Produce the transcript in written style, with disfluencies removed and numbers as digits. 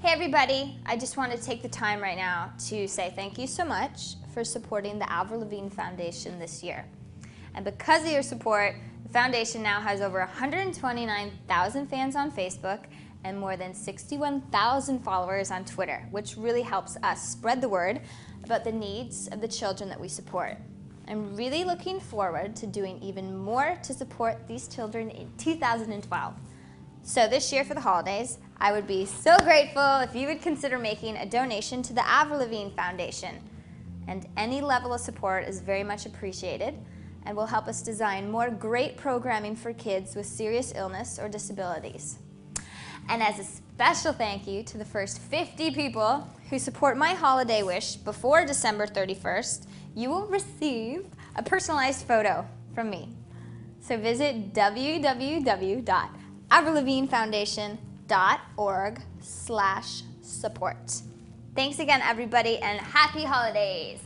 Hey everybody, I just want to take the time right now to say thank you so much for supporting the Avril Lavigne Foundation this year. And because of your support, the foundation now has over 129,000 fans on Facebook and more than 61,000 followers on Twitter, which really helps us spread the word about the needs of the children that we support. I'm really looking forward to doing even more to support these children in 2012. So this year for the holidays, I would be so grateful if you would consider making a donation to the Avril Lavigne Foundation. And any level of support is very much appreciated and will help us design more great programming for kids with serious illness or disabilities. And as a special thank you to the first 50 people who support my holiday wish before December 31st, you will receive a personalized photo from me. So visit www.avrillavignefoundation.org/support. Thanks again, everybody, and happy holidays!